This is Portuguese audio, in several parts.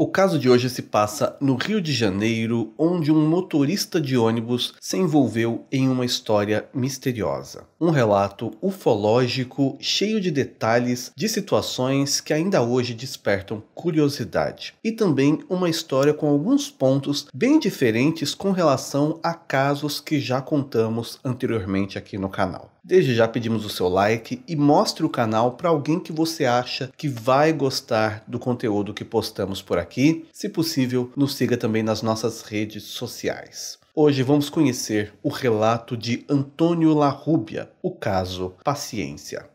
O caso de hoje se passa no Rio de Janeiro, onde um motorista de ônibus se envolveu em uma história misteriosa. Um relato ufológico cheio de detalhes de situações que ainda hoje despertam curiosidade. E também uma história com alguns pontos bem diferentes com relação a casos que já contamos anteriormente aqui no canal. Desde já pedimos o seu like e mostre o canal para alguém que você acha que vai gostar do conteúdo que postamos por aqui. Se possível, nos siga também nas nossas redes sociais. Hoje vamos conhecer o relato de Antônio Larrubia, o caso Paciência.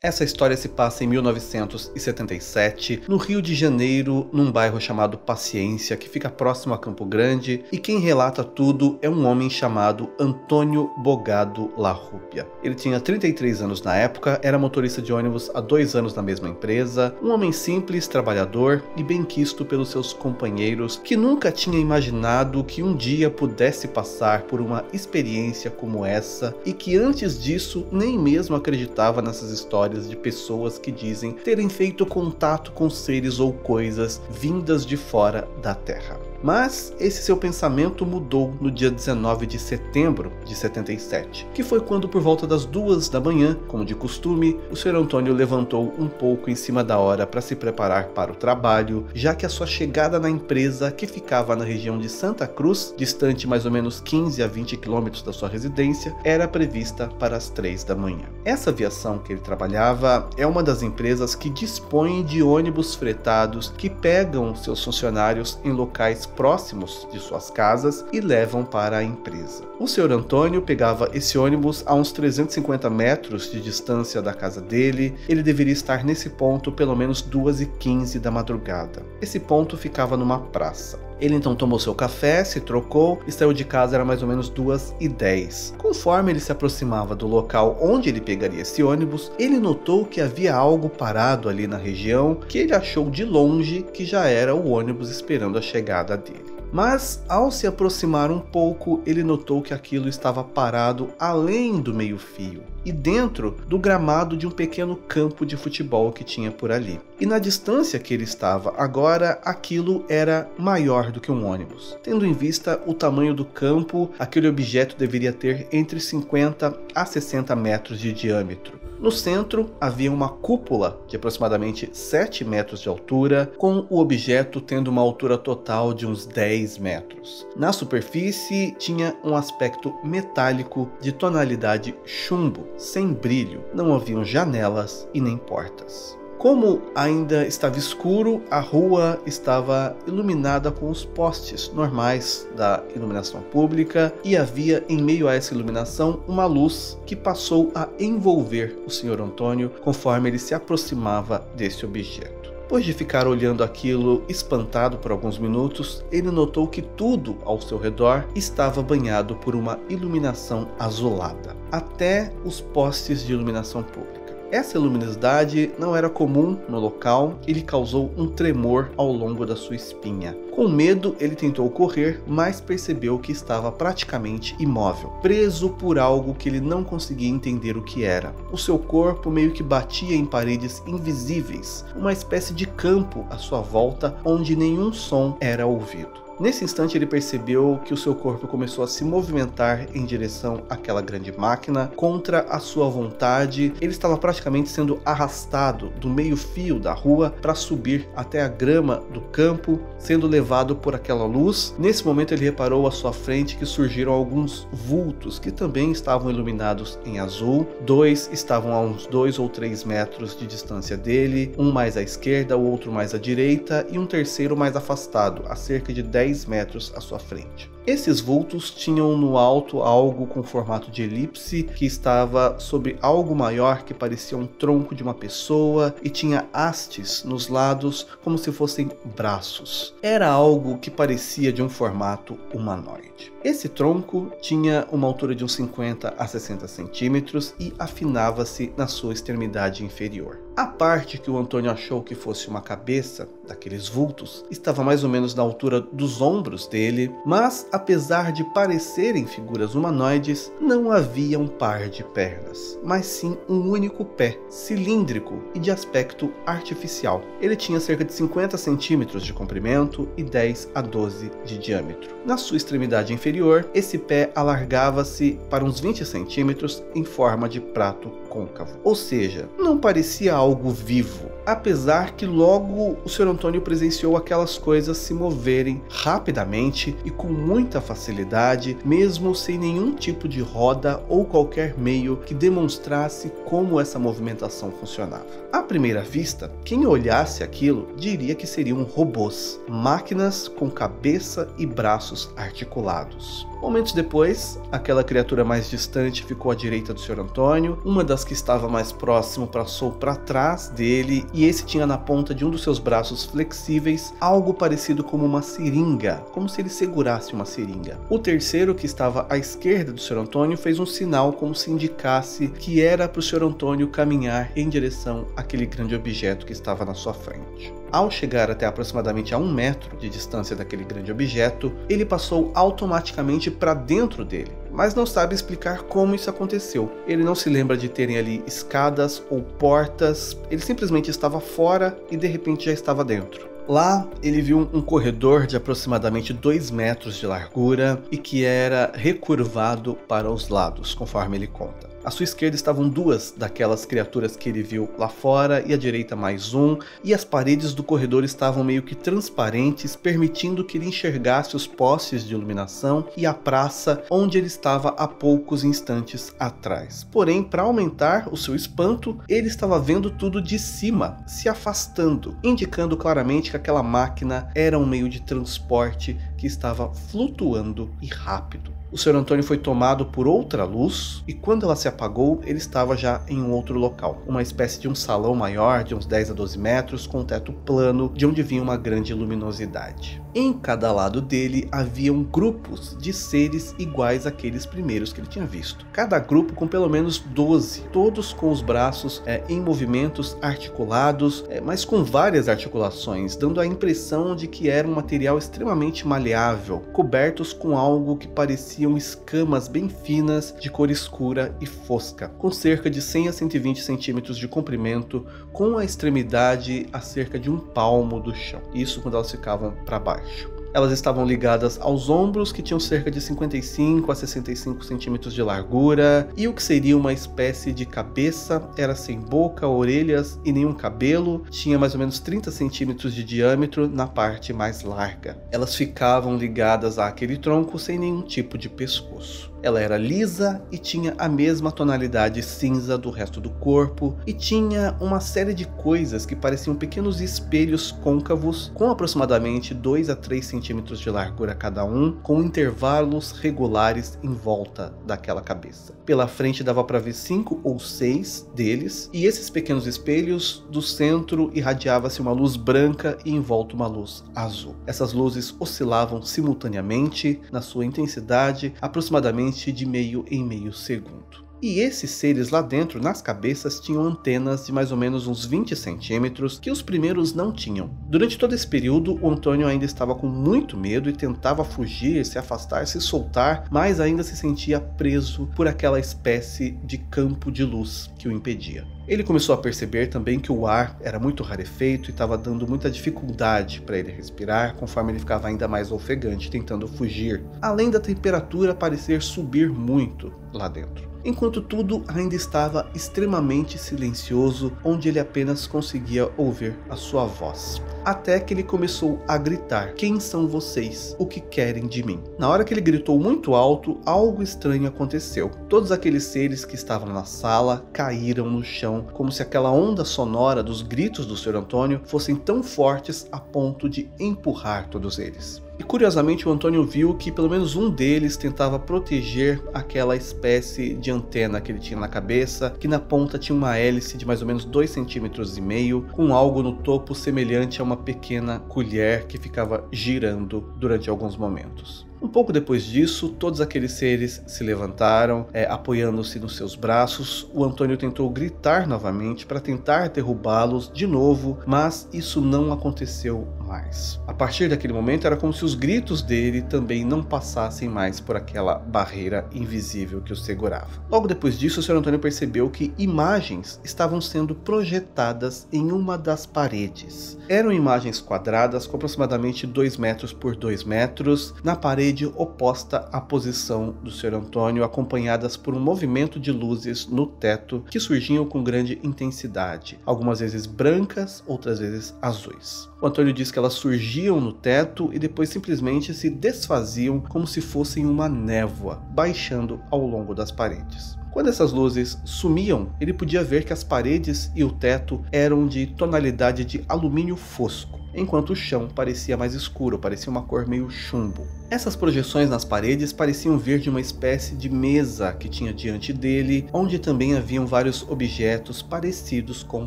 Essa história se passa em 1977, no Rio de Janeiro, num bairro chamado Paciência, que fica próximo a Campo Grande, e quem relata tudo é um homem chamado Antônio Bogado Larrubia. Ele tinha 33 anos na época, era motorista de ônibus há 2 anos na mesma empresa, um homem simples, trabalhador e benquisto pelos seus companheiros, que nunca tinha imaginado que um dia pudesse passar por uma experiência como essa, e que antes disso nem mesmo acreditava nessas histórias de pessoas que dizem terem feito contato com seres ou coisas vindas de fora da Terra. Mas esse seu pensamento mudou no dia 19 de setembro de 77, que foi quando, por volta das 2 da manhã, como de costume, o Sr. Antônio levantou um pouco em cima da hora para se preparar para o trabalho, já que a sua chegada na empresa, que ficava na região de Santa Cruz, distante mais ou menos 15 a 20 quilômetros da sua residência, era prevista para as 3 da manhã. Essa aviação que ele trabalhava é uma das empresas que dispõe de ônibus fretados que pegam seus funcionários em locais próximos de suas casas e levam para a empresa. O Sr. Antônio pegava esse ônibus a uns 350 metros de distância da casa dele. Ele deveria estar nesse ponto pelo menos 2h15 da madrugada. Esse ponto ficava numa praça. Ele então tomou seu café, se trocou e saiu de casa, era mais ou menos 2h10. Conforme ele se aproximava do local onde ele pegaria esse ônibus, ele notou que havia algo parado ali na região que ele achou de longe que já era o ônibus esperando a chegada dele. Mas ao se aproximar um pouco, ele notou que aquilo estava parado além do meio-fio e dentro do gramado de um pequeno campo de futebol que tinha por ali. E na distância que ele estava agora, aquilo era maior do que um ônibus. Tendo em vista o tamanho do campo, aquele objeto deveria ter entre 50 a 60 metros de diâmetro. No centro havia uma cúpula de aproximadamente 7 metros de altura, com o objeto tendo uma altura total de uns 10 metros. Na superfície tinha um aspecto metálico de tonalidade chumbo, sem brilho, não haviam janelas e nem portas. Como ainda estava escuro, a rua estava iluminada com os postes normais da iluminação pública e havia em meio a essa iluminação uma luz que passou a envolver o Sr. Antônio conforme ele se aproximava desse objeto. Depois de ficar olhando aquilo espantado por alguns minutos, ele notou que tudo ao seu redor estava banhado por uma iluminação azulada, até os postes de iluminação pública. Essa luminosidade não era comum no local e lhe causou um tremor ao longo da sua espinha. Com medo, ele tentou correr, mas percebeu que estava praticamente imóvel, preso por algo que ele não conseguia entender o que era. O seu corpo meio que batia em paredes invisíveis, uma espécie de campo à sua volta onde nenhum som era ouvido. Nesse instante ele percebeu que o seu corpo começou a se movimentar em direção àquela grande máquina contra a sua vontade. Ele estava praticamente sendo arrastado do meio-fio da rua para subir até a grama do campo, sendo levado por aquela luz. Nesse momento ele reparou à sua frente que surgiram alguns vultos que também estavam iluminados em azul. 2 estavam a uns 2 ou 3 metros de distância dele, um mais à esquerda, o outro mais à direita e um terceiro mais afastado, a cerca de 10 metros à sua frente. Esses vultos tinham no alto algo com formato de elipse que estava sobre algo maior que parecia um tronco de uma pessoa e tinha hastes nos lados como se fossem braços. Era algo que parecia de um formato humanoide. Esse tronco tinha uma altura de uns 50 a 60 centímetros e afinava-se na sua extremidade inferior. A parte que o Antônio achou que fosse uma cabeça daqueles vultos estava mais ou menos na altura dos ombros dele, mas apesar de parecerem figuras humanoides, não havia um par de pernas, mas sim um único pé, cilíndrico e de aspecto artificial. Ele tinha cerca de 50 centímetros de comprimento e 10 a 12 de diâmetro. Na sua extremidade inferior, esse pé alargava-se para uns 20 centímetros em forma de prato côncavo. Ou seja, não parecia algo vivo, apesar que logo o Sr. Antônio presenciou aquelas coisas se moverem rapidamente e com muita facilidade, mesmo sem nenhum tipo de roda ou qualquer meio que demonstrasse como essa movimentação funcionava. À primeira vista, quem olhasse aquilo diria que seriam robôs, máquinas com cabeça e braços articulados. Momentos depois, aquela criatura mais distante ficou à direita do Sr. Antônio, uma das que estava mais próximo passou para trás dele e esse tinha na ponta de um dos seus braços flexíveis algo parecido como uma seringa, como se ele segurasse uma seringa. O terceiro, que estava à esquerda do Sr. Antônio, fez um sinal como se indicasse que era para o Sr. Antônio caminhar em direção àquele grande objeto que estava na sua frente. Ao chegar até aproximadamente a 1 metro de distância daquele grande objeto, ele passou automaticamente para dentro dele, mas não sabe explicar como isso aconteceu. Ele não se lembra de terem ali escadas ou portas, ele simplesmente estava fora e de repente já estava dentro. Lá, ele viu um corredor de aproximadamente 2 metros de largura e que era recurvado para os lados, conforme ele conta. À sua esquerda estavam 2 daquelas criaturas que ele viu lá fora e à direita mais um, e as paredes do corredor estavam meio que transparentes, permitindo que ele enxergasse os postes de iluminação e a praça onde ele estava há poucos instantes atrás. Porém, para aumentar o seu espanto, ele estava vendo tudo de cima, se afastando, indicando claramente que aquela máquina era um meio de transporte que estava flutuando e rápido. O Sr. Antônio foi tomado por outra luz e quando ela se apagou, ele estava já em um outro local. Uma espécie de um salão maior, de uns 10 a 12 metros, com um teto plano, de onde vinha uma grande luminosidade. Em cada lado dele haviam grupos de seres iguais àqueles primeiros que ele tinha visto. Cada grupo com pelo menos 12, todos com os braços em movimentos articulados, mas com várias articulações, dando a impressão de que era um material extremamente maleável, cobertos com algo que parecia escamas bem finas de cor escura e fosca, com cerca de 100 a 120 centímetros de comprimento, com a extremidade a cerca de 1 palmo do chão. Isso quando elas ficavam para baixo. Elas estavam ligadas aos ombros, que tinham cerca de 55 a 65 centímetros de largura, e o que seria uma espécie de cabeça era sem boca, orelhas e nenhum cabelo, tinha mais ou menos 30 centímetros de diâmetro na parte mais larga. Elas ficavam ligadas àquele tronco sem nenhum tipo de pescoço. Ela era lisa e tinha a mesma tonalidade cinza do resto do corpo e tinha uma série de coisas que pareciam pequenos espelhos côncavos com aproximadamente 2 a 3 centímetros de largura cada um, com intervalos regulares em volta daquela cabeça. Pela frente dava para ver 5 ou 6 deles e esses pequenos espelhos, do centro irradiava-se uma luz branca e em volta uma luz azul. Essas luzes oscilavam simultaneamente na sua intensidade, aproximadamente de meio em meio segundo. E esses seres lá dentro, nas cabeças, tinham antenas de mais ou menos uns 20 centímetros que os primeiros não tinham. Durante todo esse período, o Antônio ainda estava com muito medo e tentava fugir, se afastar, se soltar, mas ainda se sentia preso por aquela espécie de campo de luz que o impedia. Ele começou a perceber também que o ar era muito rarefeito e estava dando muita dificuldade para ele respirar, conforme ele ficava ainda mais ofegante, tentando fugir, além da temperatura parecer subir muito lá dentro. Enquanto tudo ainda estava extremamente silencioso, onde ele apenas conseguia ouvir a sua voz. Até que ele começou a gritar: "Quem são vocês? O que querem de mim?" Na hora que ele gritou muito alto, algo estranho aconteceu. Todos aqueles seres que estavam na sala caíram no chão, como se aquela onda sonora dos gritos do Sr. Antônio fossem tão fortes a ponto de empurrar todos eles. E curiosamente o Antônio viu que pelo menos um deles tentava proteger aquela espécie de antena que ele tinha na cabeça, que na ponta tinha uma hélice de mais ou menos 2,5 cm, com algo no topo semelhante a uma pequena colher que ficava girando durante alguns momentos. Um pouco depois disso, todos aqueles seres se levantaram, apoiando-se nos seus braços. O Antônio tentou gritar novamente para tentar derrubá-los de novo, mas isso não aconteceu mais. A partir daquele momento era como se os gritos dele também não passassem mais por aquela barreira invisível que os segurava. Logo depois disso, o Sr. Antônio percebeu que imagens estavam sendo projetadas em uma das paredes. Eram imagens quadradas com aproximadamente 2 metros por 2 metros, na parede oposta à posição do Sr. Antônio, acompanhadas por um movimento de luzes no teto que surgiam com grande intensidade, algumas vezes brancas, outras vezes azuis. O Antônio diz que elas surgiam no teto e depois simplesmente se desfaziam como se fossem uma névoa, baixando ao longo das paredes. Quando essas luzes sumiam, ele podia ver que as paredes e o teto eram de tonalidade de alumínio fosco, enquanto o chão parecia mais escuro, parecia uma cor meio chumbo. Essas projeções nas paredes pareciam vir de uma espécie de mesa que tinha diante dele, onde também haviam vários objetos parecidos com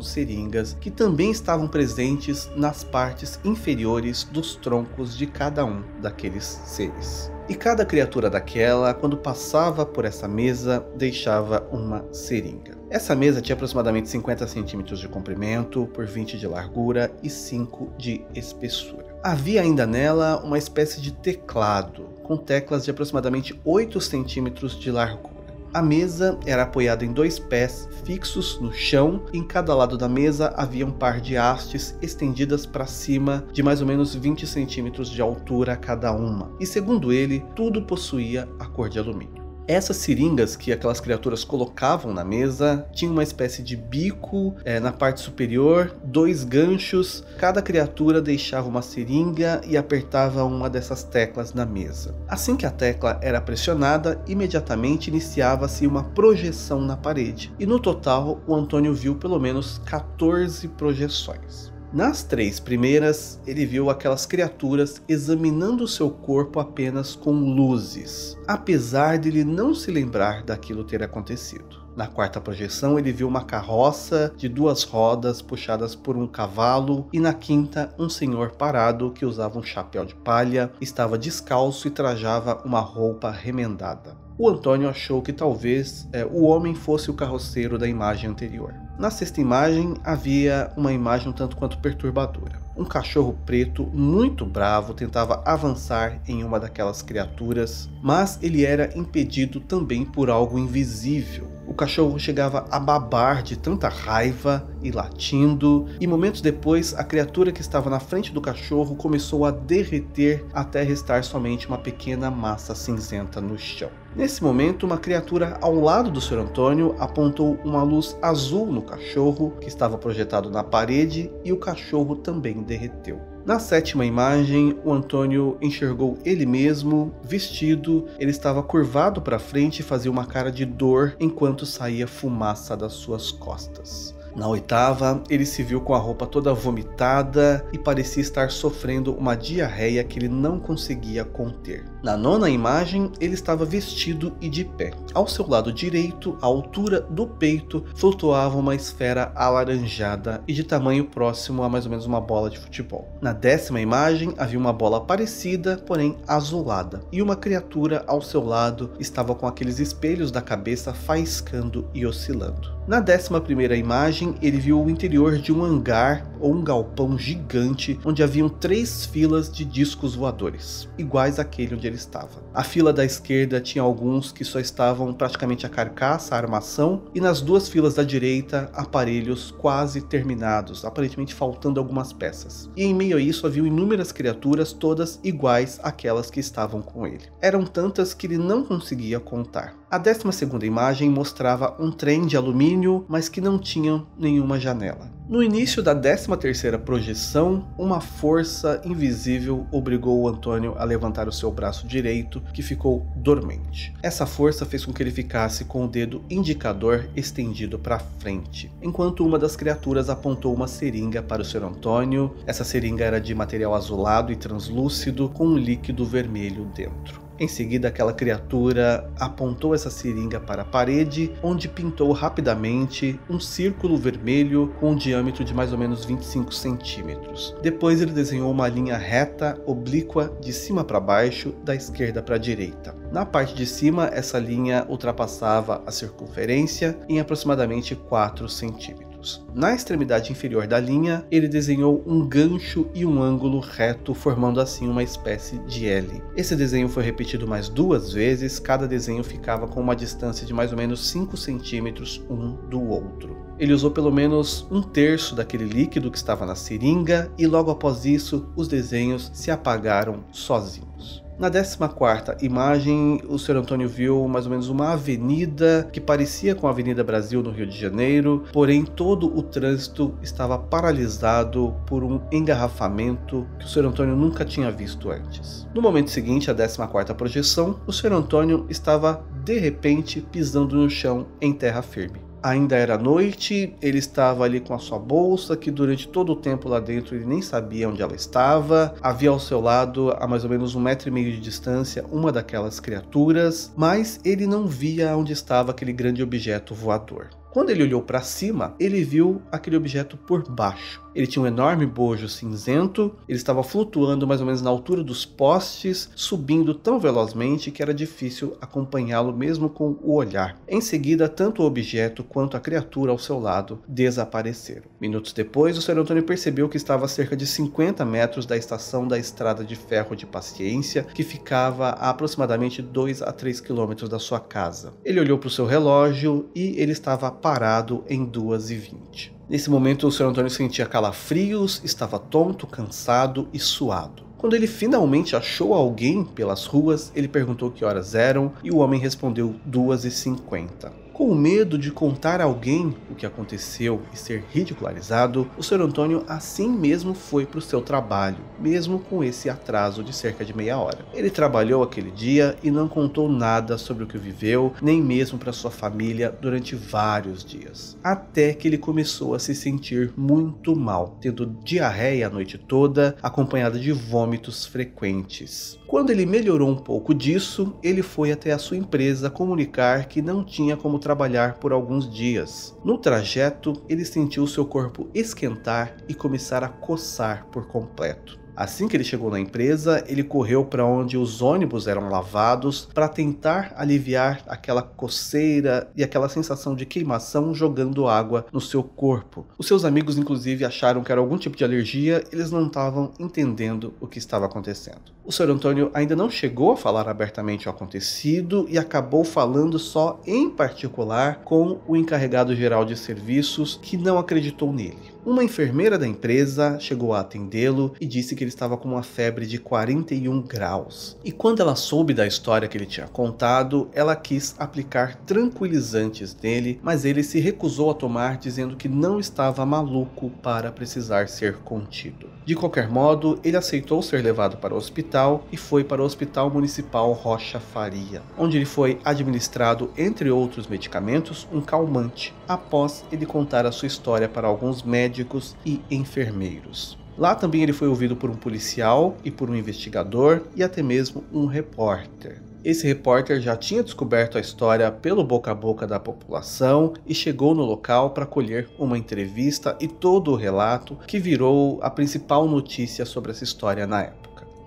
seringas, que também estavam presentes nas partes inferiores dos troncos de cada um daqueles seres. E cada criatura daquela, quando passava por essa mesa, deixava uma seringa. Essa mesa tinha aproximadamente 50 centímetros de comprimento, por 20 de largura e 5 de espessura. Havia ainda nela uma espécie de teclado, com teclas de aproximadamente 8 centímetros de largura. A mesa era apoiada em 2 pés fixos no chão, e em cada lado da mesa havia um par de hastes estendidas para cima de mais ou menos 20 centímetros de altura cada uma, e segundo ele, tudo possuía a cor de alumínio. Essas seringas que aquelas criaturas colocavam na mesa tinham uma espécie de bico na parte superior, 2 ganchos, cada criatura deixava uma seringa e apertava uma dessas teclas na mesa. Assim que a tecla era pressionada, imediatamente iniciava-se uma projeção na parede, e no total o Antônio viu pelo menos 14 projeções. Nas 3 primeiras, ele viu aquelas criaturas examinando seu corpo apenas com luzes, apesar de ele não se lembrar daquilo ter acontecido. Na 4ª projeção, ele viu uma carroça de 2 rodas puxadas por um cavalo, e na 5ª, um senhor parado que usava um chapéu de palha, estava descalço e trajava uma roupa remendada. O Antônio achou que talvez o homem fosse o carroceiro da imagem anterior. Na 6ª imagem, havia uma imagem um tanto quanto perturbadora. Um cachorro preto muito bravo tentava avançar em uma daquelas criaturas, mas ele era impedido também por algo invisível. O cachorro chegava a babar de tanta raiva e latindo, e momentos depois a criatura que estava na frente do cachorro começou a derreter até restar somente uma pequena massa cinzenta no chão. Nesse momento, uma criatura ao lado do Sr. Antônio apontou uma luz azul no cachorro que estava projetado na parede, e o cachorro também derreteu. Na 7ª imagem, o Antônio enxergou ele mesmo, vestido, ele estava curvado para frente e fazia uma cara de dor enquanto saía fumaça das suas costas. Na 8ª, ele se viu com a roupa toda vomitada e parecia estar sofrendo uma diarreia que ele não conseguia conter. Na 9ª imagem, ele estava vestido e de pé. Ao seu lado direito, à altura do peito, flutuava uma esfera alaranjada e de tamanho próximo a mais ou menos uma bola de futebol. Na 10ª imagem, havia uma bola parecida, porém azulada, e uma criatura ao seu lado estava com aqueles espelhos da cabeça faiscando e oscilando. Na 11ª imagem, ele viu o interior de um hangar ou um galpão gigante, onde haviam 3 filas de discos voadores, iguais àquele onde ele estava. A fila da esquerda tinha alguns que só estavam praticamente a carcaça, a armação, e nas 2 filas da direita, aparelhos quase terminados, aparentemente faltando algumas peças. E em meio a isso haviam inúmeras criaturas, todas iguais àquelas que estavam com ele. Eram tantas que ele não conseguia contar. A 12ª imagem mostrava um trem de alumínio, mas que não tinha nenhuma janela. No início da 13ª projeção, uma força invisível obrigou o Antônio a levantar o seu braço direito, que ficou dormente. Essa força fez com que ele ficasse com o dedo indicador estendido para frente, enquanto uma das criaturas apontou uma seringa para o Sr. Antônio. Essa seringa era de material azulado e translúcido, com um líquido vermelho dentro. Em seguida, aquela criatura apontou essa seringa para a parede, onde pintou rapidamente um círculo vermelho com um diâmetro de mais ou menos 25 centímetros. Depois ele desenhou uma linha reta, oblíqua, de cima para baixo, da esquerda para a direita. Na parte de cima, essa linha ultrapassava a circunferência em aproximadamente 4 centímetros. Na extremidade inferior da linha, ele desenhou um gancho e um ângulo reto, formando assim uma espécie de L. Esse desenho foi repetido mais 2 vezes, cada desenho ficava com uma distância de mais ou menos 5 centímetros um do outro. Ele usou pelo menos 1/3 daquele líquido que estava na seringa e logo após isso, os desenhos se apagaram sozinhos. Na 14ª imagem, o Sr. Antônio viu mais ou menos uma avenida que parecia com a Avenida Brasil no Rio de Janeiro, porém todo o trânsito estava paralisado por um engarrafamento que o Sr. Antônio nunca tinha visto antes. No momento seguinte, a 14ª projeção, o Sr. Antônio estava de repente pisando no chão em terra firme. Ainda era noite, ele estava ali com a sua bolsa, que durante todo o tempo lá dentro ele nem sabia onde ela estava. Havia ao seu lado, a mais ou menos 1,5 metro de distância, uma daquelas criaturas, mas ele não via onde estava aquele grande objeto voador. Quando ele olhou para cima, ele viu aquele objeto por baixo. Ele tinha um enorme bojo cinzento, ele estava flutuando mais ou menos na altura dos postes, subindo tão velozmente que era difícil acompanhá-lo mesmo com o olhar. Em seguida, tanto o objeto quanto a criatura ao seu lado desapareceram. Minutos depois, o Sr. Antônio percebeu que estava a cerca de 50 metros da estação da estrada de ferro de Paciência, que ficava a aproximadamente 2 a 3 quilômetros da sua casa. Ele olhou para o seu relógio e ele estava parado em 2h20. Nesse momento, o Sr. Antônio sentia calafrios, estava tonto, cansado e suado. Quando ele finalmente achou alguém pelas ruas, ele perguntou que horas eram e o homem respondeu 2h50. Com medo de contar a alguém o que aconteceu e ser ridicularizado, o Sr. Antônio assim mesmo foi para o seu trabalho, mesmo com esse atraso de cerca de meia hora. Ele trabalhou aquele dia e não contou nada sobre o que viveu, nem mesmo para sua família durante vários dias. Até que ele começou a se sentir muito mal, tendo diarreia a noite toda, acompanhada de vômitos frequentes. Quando ele melhorou um pouco disso, ele foi até a sua empresa comunicar que não tinha como trabalhar por alguns dias. No trajeto, ele sentiu seu corpo esquentar e começar a coçar por completo. Assim que ele chegou na empresa, ele correu para onde os ônibus eram lavados para tentar aliviar aquela coceira e aquela sensação de queimação jogando água no seu corpo. Os seus amigos inclusive acharam que era algum tipo de alergia, eles não estavam entendendo o que estava acontecendo. O Sr. Antônio ainda não chegou a falar abertamente o acontecido e acabou falando só em particular com o encarregado geral de serviços, que não acreditou nele. Uma enfermeira da empresa chegou a atendê-lo e disse que ele estava com uma febre de 41 graus. E quando ela soube da história que ele tinha contado, ela quis aplicar tranquilizantes nele, mas ele se recusou a tomar, dizendo que não estava maluco para precisar ser contido. De qualquer modo, ele aceitou ser levado para o hospital e foi para o Hospital Municipal Rocha Faria, onde ele foi administrado, entre outros medicamentos, um calmante, após ele contar a sua história para alguns médicos e enfermeiros. Lá também ele foi ouvido por um policial e por um investigador e até mesmo um repórter. Esse repórter já tinha descoberto a história pelo boca a boca da população e chegou no local para colher uma entrevista e todo o relato que virou a principal notícia sobre essa história na época.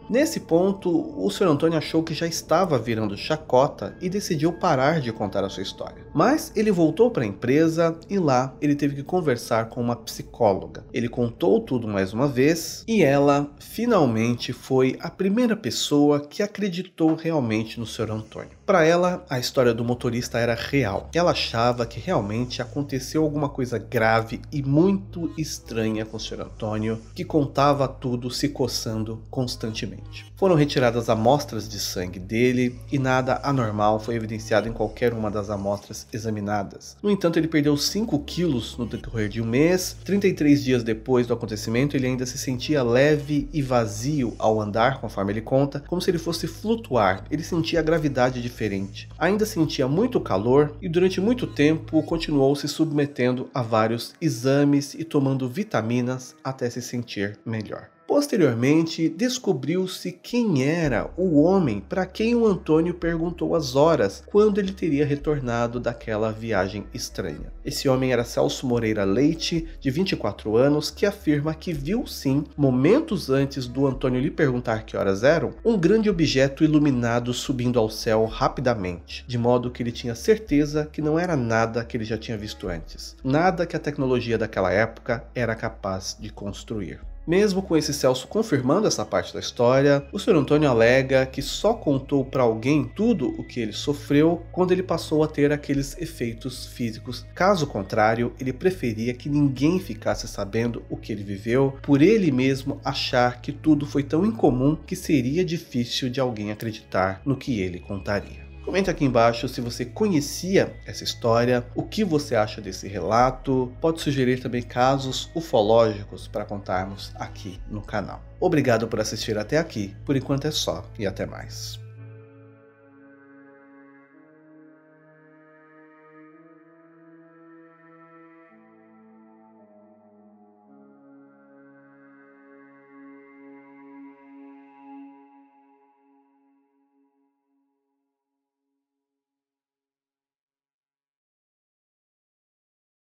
Nesse ponto, o Sr. Antônio achou que já estava virando chacota e decidiu parar de contar a sua história. Mas ele voltou para a empresa e lá ele teve que conversar com uma psicóloga. Ele contou tudo mais uma vez e ela finalmente foi a primeira pessoa que acreditou realmente no Sr. Antônio. Para ela, a história do motorista era real. Ela achava que realmente aconteceu alguma coisa grave e muito estranha com o Sr. Antônio, que contava tudo se coçando constantemente. Foram retiradas amostras de sangue dele e nada anormal foi evidenciado em qualquer uma das amostras examinadas. No entanto, ele perdeu 5 quilos no decorrer de um mês. 33 dias depois do acontecimento, ele ainda se sentia leve e vazio ao andar, conforme ele conta, como se ele fosse flutuar. Ele sentia a gravidade diferente. Ainda sentia muito calor e durante muito tempo continuou se submetendo a vários exames e tomando vitaminas até se sentir melhor. Posteriormente, descobriu-se quem era o homem para quem o Antônio perguntou as horas quando ele teria retornado daquela viagem estranha. Esse homem era Celso Moreira Leite, de 24 anos, que afirma que viu sim, momentos antes do Antônio lhe perguntar que horas eram, um grande objeto iluminado subindo ao céu rapidamente, de modo que ele tinha certeza que não era nada que ele já tinha visto antes, nada que a tecnologia daquela época era capaz de construir. Mesmo com esse Celso confirmando essa parte da história, o Sr. Antônio alega que só contou para alguém tudo o que ele sofreu quando ele passou a ter aqueles efeitos físicos. Caso contrário, ele preferia que ninguém ficasse sabendo o que ele viveu, por ele mesmo achar que tudo foi tão incomum que seria difícil de alguém acreditar no que ele contaria. Comenta aqui embaixo se você conhecia essa história, o que você acha desse relato, pode sugerir também casos ufológicos para contarmos aqui no canal. Obrigado por assistir até aqui, por enquanto é só e até mais.